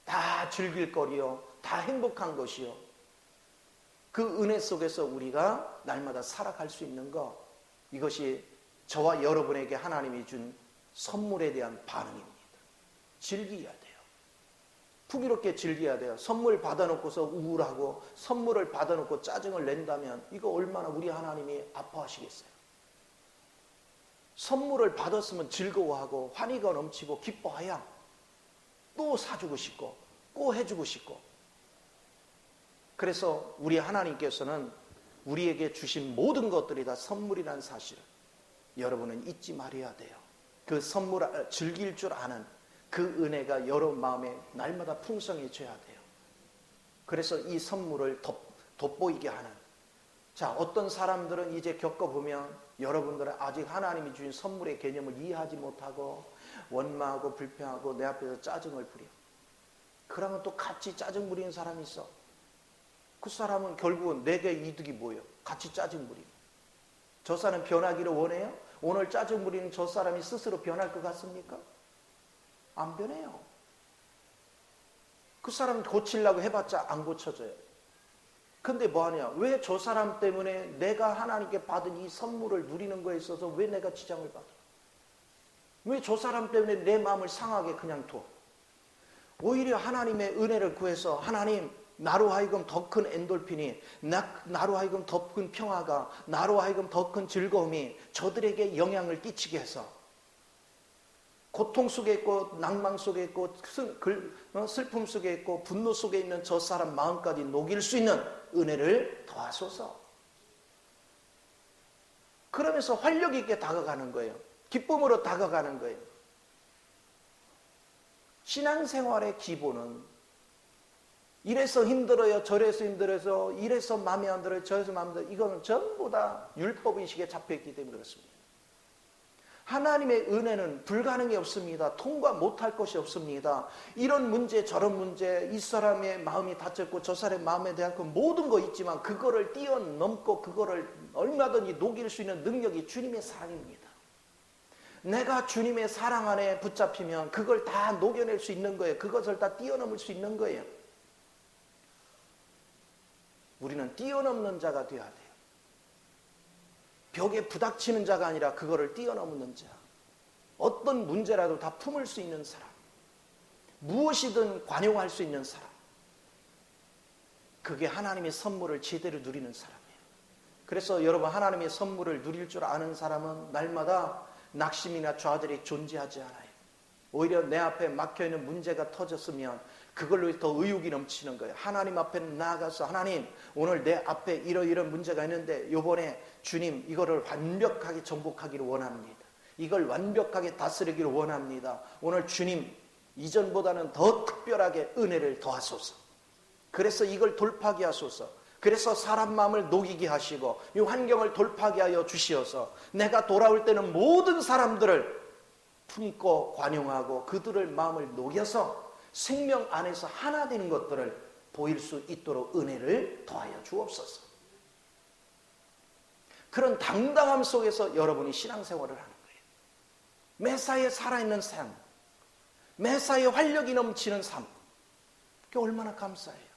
다 즐길 거리요, 다 행복한 것이요. 그 은혜 속에서 우리가 날마다 살아갈 수 있는 것, 이것이 저와 여러분에게 하나님이 준 선물에 대한 반응입니다. 즐겨야 돼요. 풍요롭게 즐겨야 돼요. 선물 받아놓고서 우울하고 선물을 받아놓고 짜증을 낸다면 이거 얼마나 우리 하나님이 아파하시겠어요. 선물을 받았으면 즐거워하고 환희가 넘치고 기뻐해야 또 사주고 싶고 또 해주고 싶고. 그래서 우리 하나님께서는 우리에게 주신 모든 것들이 다 선물이라는 사실을 여러분은 잊지 말아야 돼요. 그 선물을 즐길 줄 아는 그 은혜가 여러분 마음에 날마다 풍성해져야 돼요. 그래서 이 선물을 돋보이게 하는, 자, 어떤 사람들은 이제 겪어보면 여러분들은 아직 하나님이 주신 선물의 개념을 이해하지 못하고 원망하고 불평하고 내 앞에서 짜증을 부려. 그러면 또 같이 짜증 부리는 사람이 있어. 그 사람은 결국은 내게 이득이 뭐예요? 같이 짜증 부리고. 저 사람 변하기를 원해요? 오늘 짜증 부리는 저 사람이 스스로 변할 것 같습니까? 안 변해요. 그 사람 고치려고 해봤자 안 고쳐져요. 근데 뭐하냐? 왜 저 사람 때문에 내가 하나님께 받은 이 선물을 누리는 거에 있어서 왜 내가 지장을 받아? 왜 저 사람 때문에 내 마음을 상하게 그냥 둬? 오히려 하나님의 은혜를 구해서 하나님, 나로 하여금 더 큰 엔돌핀이, 나로 하여금 더 큰 평화가, 나로 하여금 더 큰 즐거움이 저들에게 영향을 끼치게 해서 고통 속에 있고 낭망 속에 있고 슬픔 속에 있고 분노 속에 있는 저 사람 마음까지 녹일 수 있는 은혜를 더하소서. 그러면서 활력 있게 다가가는 거예요. 기쁨으로 다가가는 거예요. 신앙생활의 기본은 이래서 힘들어요, 저래서 힘들어서, 이래서 마음에 안 들어요, 저래서 마음에 안 들어요. 이거는 전부 다 율법의식에 잡혀있기 때문에 그렇습니다. 하나님의 은혜는 불가능이 없습니다. 통과 못할 것이 없습니다. 이런 문제 저런 문제, 이 사람의 마음이 다쳤고 저 사람의 마음에 대한 그 모든 거 있지만 그거를 뛰어넘고 그거를 얼마든지 녹일 수 있는 능력이 주님의 사랑입니다. 내가 주님의 사랑 안에 붙잡히면 그걸 다 녹여낼 수 있는 거예요. 그것을 다 뛰어넘을 수 있는 거예요. 우리는 뛰어넘는 자가 되어야 돼요. 벽에 부닥치는 자가 아니라 그거를 뛰어넘는 자. 어떤 문제라도 다 품을 수 있는 사람. 무엇이든 관용할 수 있는 사람. 그게 하나님의 선물을 제대로 누리는 사람이에요. 그래서 여러분, 하나님의 선물을 누릴 줄 아는 사람은 날마다 낙심이나 좌절이 존재하지 않아요. 오히려 내 앞에 막혀있는 문제가 터졌으면 그걸로 더 의욕이 넘치는 거예요. 하나님 앞에 나아가서 하나님, 오늘 내 앞에 이런 문제가 있는데 요번에 주님 이거를 완벽하게 정복하기를 원합니다. 이걸 완벽하게 다스리기를 원합니다. 오늘 주님 이전보다는 더 특별하게 은혜를 더하소서. 그래서 이걸 돌파하게 하소서. 그래서 사람 마음을 녹이게 하시고 이 환경을 돌파하게 하여 주시어서 내가 돌아올 때는 모든 사람들을 품고 관용하고 그들의 마음을 녹여서 생명 안에서 하나 되는 것들을 보일 수 있도록 은혜를 더하여 주옵소서. 그런 당당함 속에서 여러분이 신앙생활을 하는 거예요. 매사에 살아있는 삶, 매사에 활력이 넘치는 삶, 그게 얼마나 감사해요.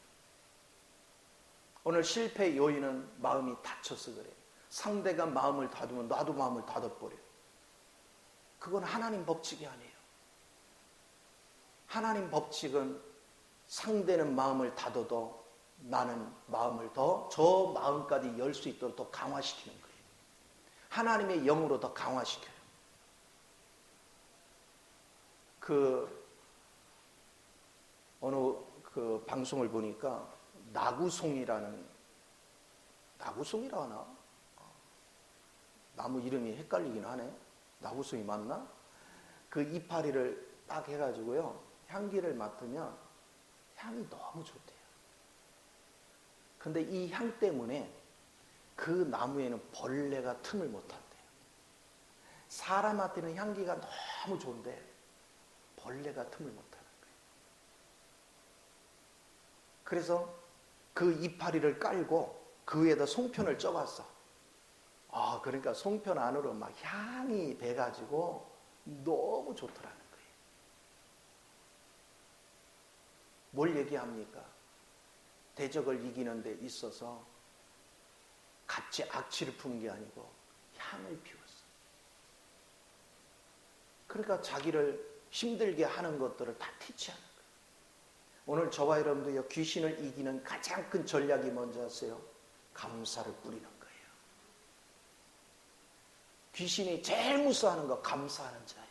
오늘 실패의 요인은 마음이 다쳐서 그래요. 상대가 마음을 닫으면 나도 마음을 닫아버려요. 그건 하나님 법칙이 아니에요. 하나님 법칙은 상대는 마음을 닫아도 나는 마음을 더 저 마음까지 열 수 있도록 더 강화시키는 거예요. 하나님의 영으로 더 강화시켜요. 어느 방송을 보니까 나구송이라고 하나? 나무 이름이 헷갈리긴 하네. 나구송이 맞나? 그 이파리를 딱 해가지고요, 향기를 맡으면 향이 너무 좋대요. 근데 이 향 때문에 그 나무에는 벌레가 틈을 못 한대요. 사람한테는 향기가 너무 좋은데 벌레가 틈을 못 하는 거예요. 그래서 그 이파리를 깔고 그 위에다 송편을 쪄봤어. 그러니까 송편 안으로 막 향이 배가지고 너무 좋더라는 거예요. 뭘 얘기합니까? 대적을 이기는 데 있어서 같이 악취를 품은 게 아니고 향을 피웠어. 그러니까 자기를 힘들게 하는 것들을 다 퇴치하는 거예요. 오늘 저와 여러분도요, 귀신을 이기는 가장 큰 전략이 뭔지 아세요? 감사를 뿌리는 거예요. 귀신이 제일 무서워하는 거 감사하는 자예요.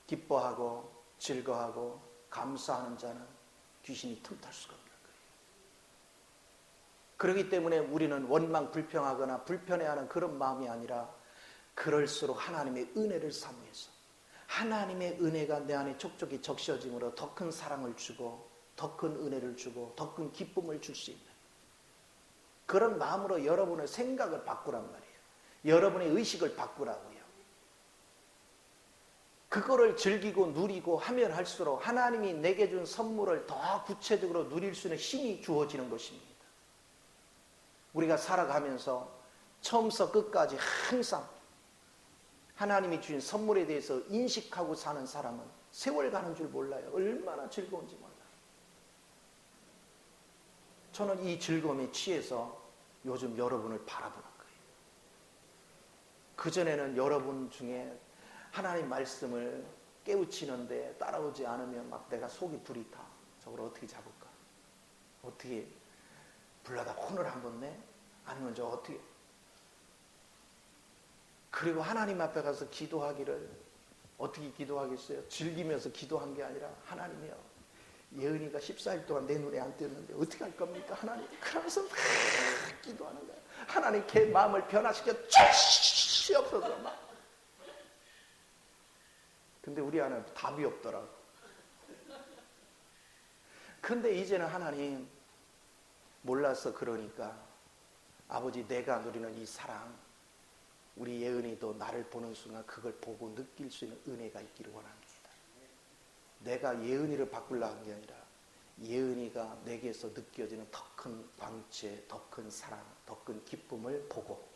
기뻐하고 즐거워하고 감사하는 자는 귀신이 틈탈 수가 없는 거예요. 그렇기 때문에 우리는 원망 불평하거나 불편해하는 그런 마음이 아니라 그럴수록 하나님의 은혜를 사모해서 하나님의 은혜가 내 안에 촉촉히 적셔짐으로 더 큰 사랑을 주고 더 큰 은혜를 주고 더 큰 기쁨을 줄 수 있는 그런 마음으로 여러분의 생각을 바꾸란 말이에요. 여러분의 의식을 바꾸라고요. 그거를 즐기고 누리고 하면 할수록 하나님이 내게 준 선물을 더 구체적으로 누릴 수 있는 힘이 주어지는 것입니다. 우리가 살아가면서 처음부터 끝까지 항상 하나님이 주신 선물에 대해서 인식하고 사는 사람은 세월 가는 줄 몰라요. 얼마나 즐거운지 몰라요. 저는 이 즐거움에 취해서 요즘 여러분을 바라보는 거예요. 그전에는 여러분 중에 하나님 말씀을 깨우치는데 따라오지 않으면 막 내가 속이 불이 타. 저걸 어떻게 잡을까? 어떻게 불러다 혼을 한번 내? 아니면 저 어떻게? 그리고 하나님 앞에 가서 기도하기를 어떻게 기도하겠어요? 즐기면서 기도한 게 아니라 하나님이요. 예은이가 14일 동안 내 눈에 안 띄었는데 어떻게 할 겁니까? 하나님. 그러면서 막 기도하는 거예요. 하나님 걔 마음을 변화시켜 주시옵소서 막. 근데 우리 안에 답이 없더라고. 근데 이제는 하나님 몰라서 그러니까 아버지 내가 누리는 이 사랑 우리 예은이도 나를 보는 순간 그걸 보고 느낄 수 있는 은혜가 있기를 원합니다. 내가 예은이를 바꾸려고 한 게 아니라 예은이가 내게서 느껴지는 더 큰 광채, 더 큰 사랑, 더 큰 기쁨을 보고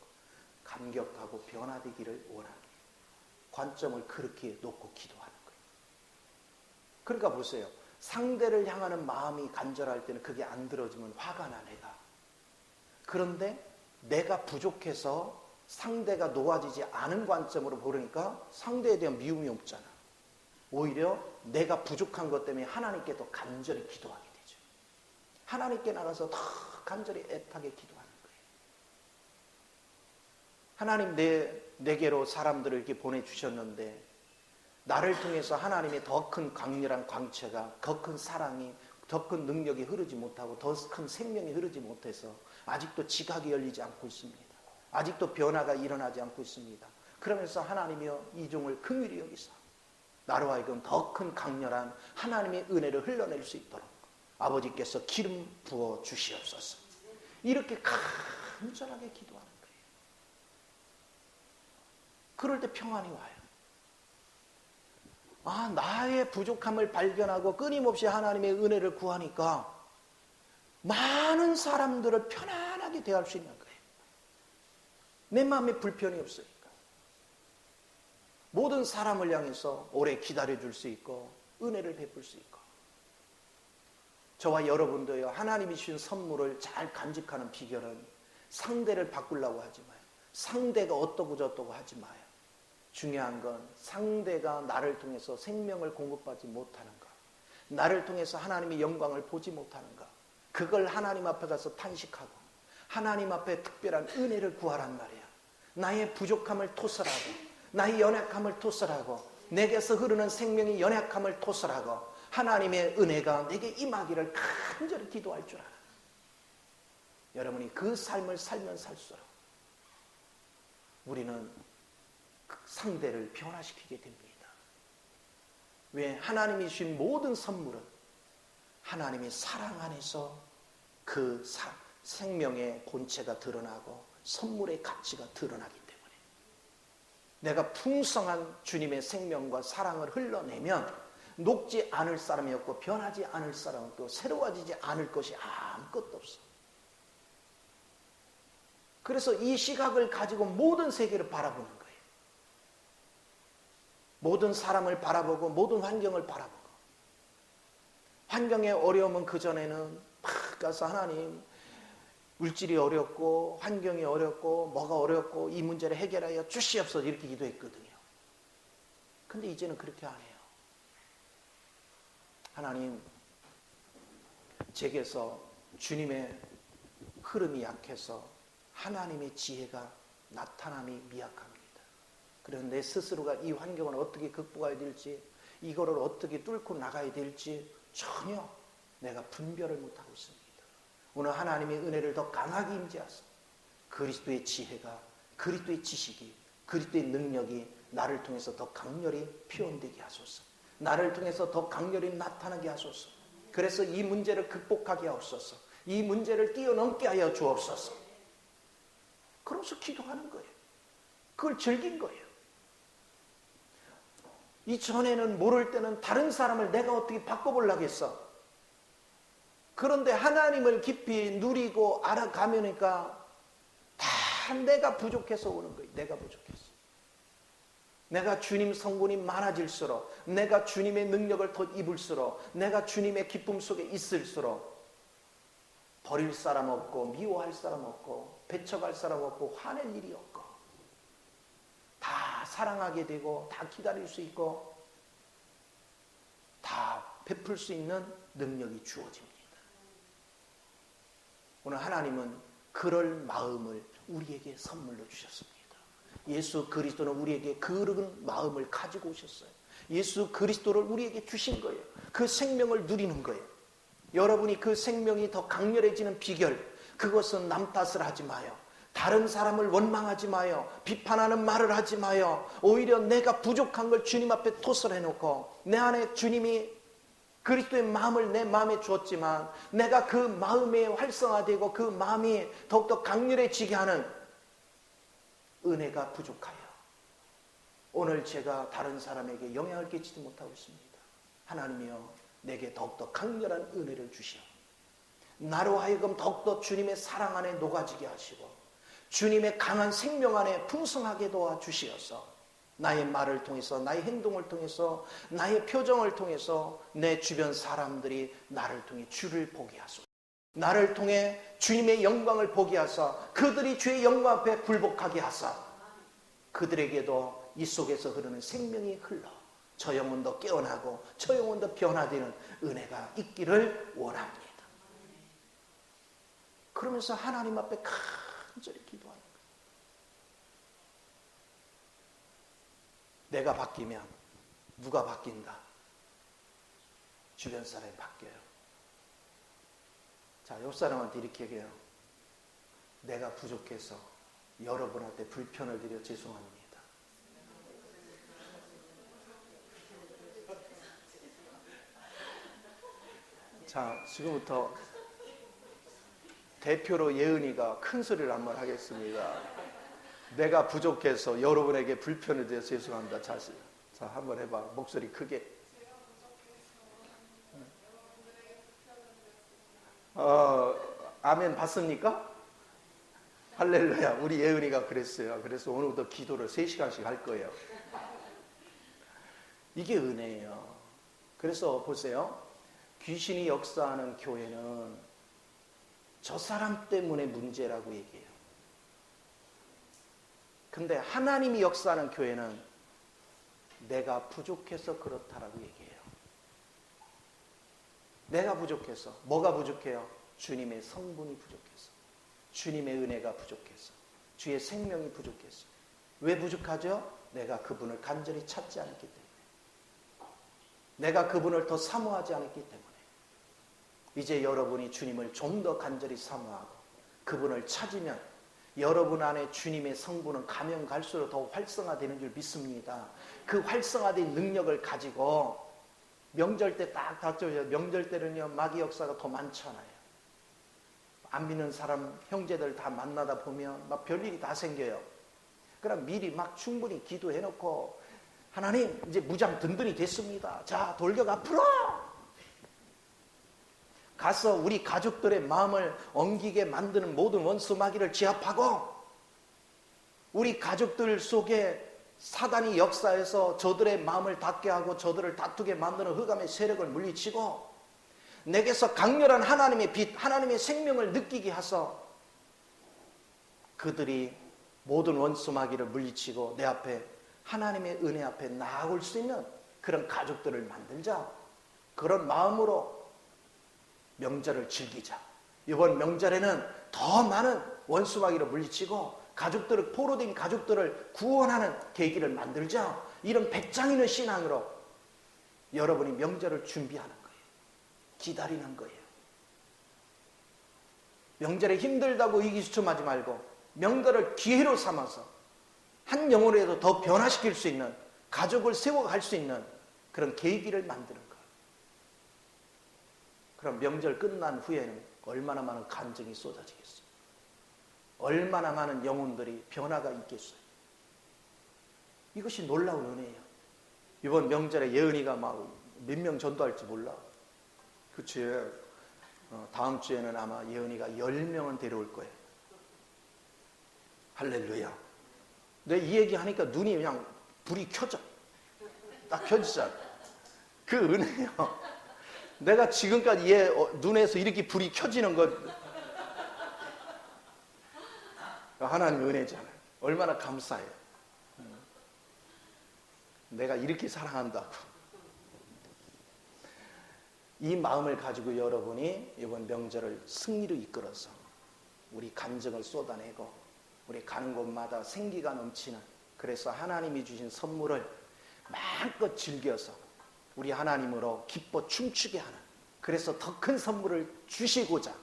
감격하고 변화되기를 원합니다. 관점을 그렇게 놓고 기도하는 거예요. 그러니까 보세요. 상대를 향하는 마음이 간절할 때는 그게 안 들어지면 화가 나 내가. 그런데 내가 부족해서 상대가 놓아지지 않은 관점으로 보니까 상대에 대한 미움이 없잖아. 오히려 내가 부족한 것 때문에 하나님께 더 간절히 기도하게 되죠. 하나님께 나가서 더 간절히 애타게 기도하는 거예요. 하나님 내게로 사람들을 이렇게 보내주셨는데 나를 통해서 하나님의 더 큰 강렬한 광채가 더 큰 사랑이 더 큰 능력이 흐르지 못하고 더 큰 생명이 흐르지 못해서 아직도 지각이 열리지 않고 있습니다. 아직도 변화가 일어나지 않고 있습니다. 그러면서 하나님이여 이 종을 긍휼히 여기사 나로 하여금 더 큰 강렬한 하나님의 은혜를 흘러낼 수 있도록 아버지께서 기름 부어 주시옵소서. 이렇게 간절하게 기도하는 거예요. 그럴 때 평안이 와요. 아, 나의 부족함을 발견하고 끊임없이 하나님의 은혜를 구하니까 많은 사람들을 편안하게 대할 수 있는 거예요. 내 마음에 불편이 없으니까. 모든 사람을 향해서 오래 기다려줄 수 있고 은혜를 베풀 수 있고 저와 여러분도요 하나님이 주신 선물을 잘 간직하는 비결은 상대를 바꾸려고 하지 마요. 상대가 어떠고 저떠고 하지 마요. 중요한 건 상대가 나를 통해서 생명을 공급받지 못하는 것, 나를 통해서 하나님의 영광을 보지 못하는 것, 그걸 하나님 앞에 가서 탄식하고 하나님 앞에 특별한 은혜를 구하란 말이야. 나의 부족함을 토설하고 나의 연약함을 토설하고 내게서 흐르는 생명의 연약함을 토설하고 하나님의 은혜가 내게 임하기를 간절히 기도할 줄 알아. 여러분이 그 삶을 살면 살수록 우리는 그 상대를 변화시키게 됩니다. 왜? 하나님이 주신 모든 선물은 하나님의 사랑 안에서 그 생명의 본체가 드러나고 선물의 가치가 드러나기 때문에 내가 풍성한 주님의 생명과 사랑을 흘러내면 녹지 않을 사람이 없고 변하지 않을 사람이 없고 새로워지지 않을 것이 아무것도 없어. 그래서 이 시각을 가지고 모든 세계를 바라보는 거예요. 모든 사람을 바라보고 모든 환경을 바라보고 환경의 어려움은 그전에는 막 가서 하나님 물질이 어렵고 환경이 어렵고 뭐가 어렵고 이 문제를 해결하여 주시옵소서 이렇게 기도했거든요. 근데 이제는 그렇게 안 해요. 하나님 제게서 주님의 흐름이 약해서 하나님의 지혜가 나타남이 미약합니다. 그래서 내 스스로가 이 환경을 어떻게 극복해야 될지 이거를 어떻게 뚫고 나가야 될지 전혀 내가 분별을 못하고 있습니다. 오늘 하나님의 은혜를 더 강하게 임재하소. 그리스도의 지혜가 그리스도의 지식이 그리스도의 능력이 나를 통해서 더 강렬히 표현되게 하소서. 나를 통해서 더 강렬히 나타나게 하소서. 그래서 이 문제를 극복하게 하옵소서. 이 문제를 뛰어넘게 하여 주옵소서. 그러면서 기도하는 거예요. 그걸 즐긴 거예요. 이전에는 모를 때는 다른 사람을 내가 어떻게 바꿔보려고 했어. 그런데 하나님을 깊이 누리고 알아가면니까 다 내가 부족해서 오는 거예요. 내가 부족해서. 내가 주님 성분이 많아질수록, 내가 주님의 능력을 더 입을수록, 내가 주님의 기쁨 속에 있을수록 버릴 사람 없고, 미워할 사람 없고, 배척할 사람 없고, 화낼 일이 없고, 다 사랑하게 되고, 다 기다릴 수 있고, 다 베풀 수 있는 능력이 주어집니다. 오늘 하나님은 그럴 마음을 우리에게 선물로 주셨습니다. 예수 그리스도는 우리에게 그런 마음을 가지고 오셨어요. 예수 그리스도를 우리에게 주신 거예요. 그 생명을 누리는 거예요. 여러분이 그 생명이 더 강렬해지는 비결, 그것은 남 탓을 하지 마요. 다른 사람을 원망하지 마요. 비판하는 말을 하지 마요. 오히려 내가 부족한 걸 주님 앞에 토설해놓고, 내 안에 주님이 그리스도의 마음을 내 마음에 주었지만 내가 그 마음에 활성화되고 그 마음이 더욱더 강렬해지게 하는 은혜가 부족하여 오늘 제가 다른 사람에게 영향을 끼치지 못하고 있습니다. 하나님이여, 내게 더욱더 강렬한 은혜를 주시오. 나로 하여금 더욱더 주님의 사랑 안에 녹아지게 하시고 주님의 강한 생명 안에 풍성하게 도와주시어서 나의 말을 통해서, 나의 행동을 통해서, 나의 표정을 통해서 내 주변 사람들이 나를 통해 주를 보게 하소서. 나를 통해 주님의 영광을 보게 하사 그들이 주의 영광 앞에 굴복하게 하사 그들에게도 이 속에서 흐르는 생명이 흘러 저 영혼도 깨어나고 저 영혼도 변화되는 은혜가 있기를 원합니다. 그러면서 하나님 앞에 간절히 기도하는 거예요. 내가 바뀌면 누가 바뀐다? 주변 사람이 바뀌어요. 자, 옆 사람한테 이렇게 얘기해요. 내가 부족해서 여러분한테 불편을 드려 죄송합니다. 자, 지금부터 대표로 예은이가 큰 소리를 한번 하겠습니다. 내가 부족해서 여러분에게 불편을 드려 죄송합니다. 자, 한번 해봐. 목소리 크게. 아멘 받습니까? 할렐루야. 우리 예은이가 그랬어요. 그래서 오늘부터 기도를 3시간씩 할 거예요. 이게 은혜예요. 그래서 보세요. 귀신이 역사하는 교회는 저 사람 때문에 문제라고 얘기해요. 근데 하나님이 역사하는 교회는 내가 부족해서 그렇다라고 얘기해요. 내가 부족해서. 뭐가 부족해요? 주님의 성분이 부족해서. 주님의 은혜가 부족해서. 주의 생명이 부족해서. 왜 부족하죠? 내가 그분을 간절히 찾지 않았기 때문에. 내가 그분을 더 사모하지 않았기 때문에. 이제 여러분이 주님을 좀 더 간절히 사모하고 그분을 찾으면 여러분 안에 주님의 성분은 가면 갈수록 더 활성화되는 줄 믿습니다. 그 활성화된 능력을 가지고 명절 때 딱 닥쳐요. 명절 때는요, 마귀 역사가 더 많잖아요. 안 믿는 사람, 형제들 다 만나다 보면 막 별일이 다 생겨요. 그럼 미리 막 충분히 기도해놓고 하나님, 이제 무장 든든히 됐습니다. 자, 돌격 앞으로! 가서 우리 가족들의 마음을 엉기게 만드는 모든 원수 마귀를 제압하고 우리 가족들 속에 사단이 역사해서 저들의 마음을 닫게 하고 저들을 다투게 만드는 흑암의 세력을 물리치고 내게서 강렬한 하나님의 빛, 하나님의 생명을 느끼게 하서 그들이 모든 원수 마귀를 물리치고 내 앞에 하나님의 은혜 앞에 나아올 수 있는 그런 가족들을 만들자. 그런 마음으로 명절을 즐기자. 이번 명절에는 더 많은 원수 마귀를 물리치고 가족들을, 포로된 가족들을 구원하는 계기를 만들자. 이런 배짱 있는 신앙으로 여러분이 명절을 준비하는 거예요. 기다리는 거예요. 명절에 힘들다고 의기소침하지 말고 명절을 기회로 삼아서 한 영혼이라도 더 변화시킬 수 있는, 가족을 세워갈 수 있는 그런 계기를 만드는 거예요. 그럼 명절 끝난 후에는 얼마나 많은 감정이 쏟아지겠어요. 얼마나 많은 영혼들이 변화가 있겠어요. 이것이 놀라운 은혜예요. 이번 명절에 예은이가 막 몇 명 전도할지 몰라. 그치? 다음 주에는 아마 예은이가 10명은 데려올 거예요. 할렐루야. 내 이 얘기 하니까 눈이 그냥 불이 켜져. 딱 켜지잖아. 그 은혜요. 내가 지금까지 얘 눈에서 이렇게 불이 켜지는 것 하나님 은혜잖아요. 얼마나 감사해요. 내가 이렇게 사랑한다고. 이 마음을 가지고 여러분이 이번 명절을 승리로 이끌어서 우리 감정을 쏟아내고 우리 가는 곳마다 생기가 넘치는, 그래서 하나님이 주신 선물을 마음껏 즐겨서 우리 하나님으로 기뻐 춤추게 하는, 그래서 더 큰 선물을 주시고자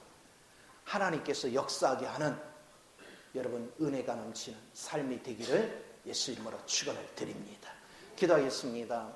하나님께서 역사하게 하는 여러분 은혜가 넘치는 삶이 되기를 예수 이름으로 축원을 드립니다. 기도하겠습니다.